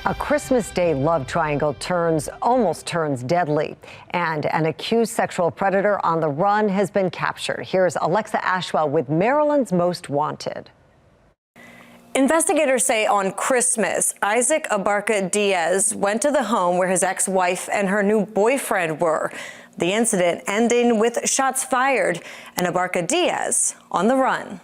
A Christmas Day love triangle almost turns deadly, and an accused sexual predator on the run has been captured. Here's Alexa Ashwell with Maryland's Most Wanted. Investigators say on Christmas, Isaac Abarca Diaz went to the home where his ex-wife and her new boyfriend were. The incident ending with shots fired and Abarca Diaz on the run.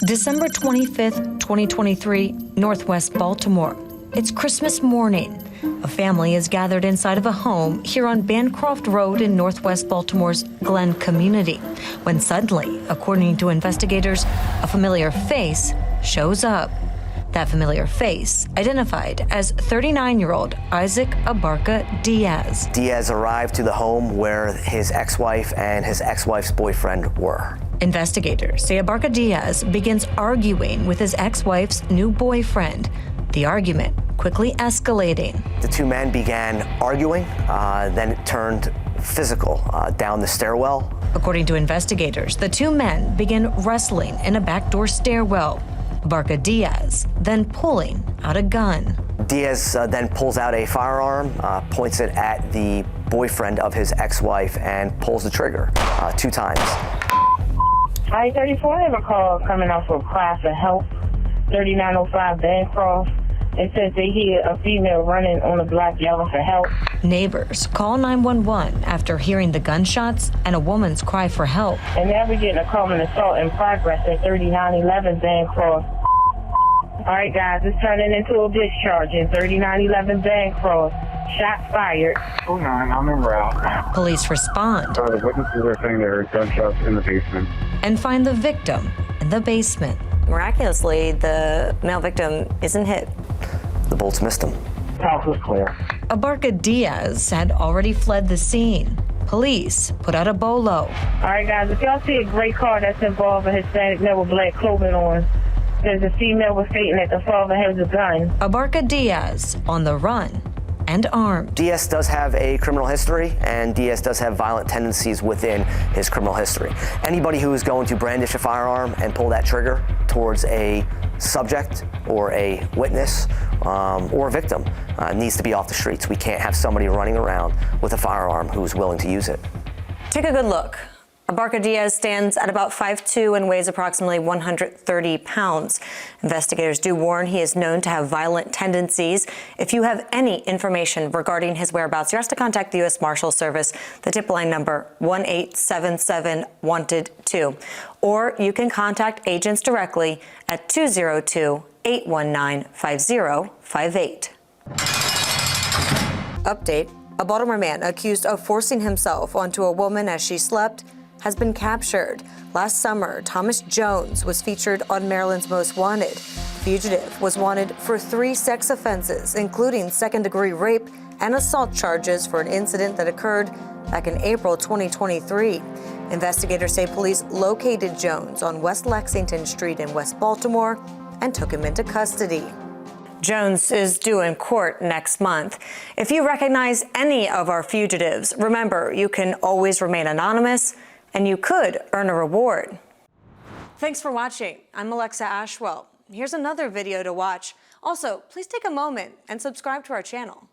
December 25th, 2023, Northwest Baltimore. It's Christmas morning. A family is gathered inside of a home here on Bancroft Road in Northwest Baltimore's Glen community, when suddenly, according to investigators, a familiar face shows up. That familiar face identified as 39-year-old Isaac Abarca Diaz. Diaz arrived to the home where his ex-wife and his ex-wife's boyfriend were. Investigators say Abarca Diaz begins arguing with his ex-wife's new boyfriend. The argument quickly escalating. The two men began arguing, then it turned physical down the stairwell. According to investigators, the two men began wrestling in a backdoor stairwell. Abarca Diaz then pulling out a gun. Diaz then pulls out a firearm, points it at the boyfriend of his ex-wife, and pulls the trigger 2 times. I-34, I have a call coming off of class of help, 3905 Bancroft. It says they hear a female running on a block yelling for help. Neighbors call 911 after hearing the gunshots and a woman's cry for help. And now we're getting a call an assault in progress at 3911 Bancroft. All right, guys, it's turning into a discharge in 3911 Bancroft. Shots fired. 09, I'm en route. Police respond. The witnesses are saying there are gunshots in the basement. And find the victim in the basement. Miraculously, the male victim isn't hit. The bolts missed him. House was clear. Abarca Diaz had already fled the scene. Police put out a bolo. All right, guys, if y'all see a gray car that's involved with Hispanic male with black clothing on, there's a female with stating that the father has a gun. Abarca Diaz on the run and armed. Diaz does have a criminal history, and Diaz does have violent tendencies within his criminal history. Anybody who is going to brandish a firearm and pull that trigger towards a subject or a witness or a victim needs to be off the streets. We can't have somebody running around with a firearm who's willing to use it. Take a good look. Abarca Diaz stands at about 5'2" and weighs approximately 130 pounds. Investigators do warn he is known to have violent tendencies. If you have any information regarding his whereabouts, you're asked to contact the U.S. Marshals Service, the tip line number 1-877-WANTED-2. Or you can contact agents directly at 202-819-5058. Update. A Baltimore man accused of forcing himself onto a woman as she slept has been captured. Last summer, Thomas Jones was featured on Maryland's Most Wanted. The fugitive was wanted for 3 sex offenses, including second-degree rape and assault charges for an incident that occurred back in April 2023. Investigators say police located Jones on West Lexington Street in West Baltimore and took him into custody. Jones is due in court next month. If you recognize any of our fugitives, remember you can always remain anonymous and you could earn a reward. Thanks for watching. I'm Alexa Ashwell. Here's another video to watch. Also, please take a moment and subscribe to our channel.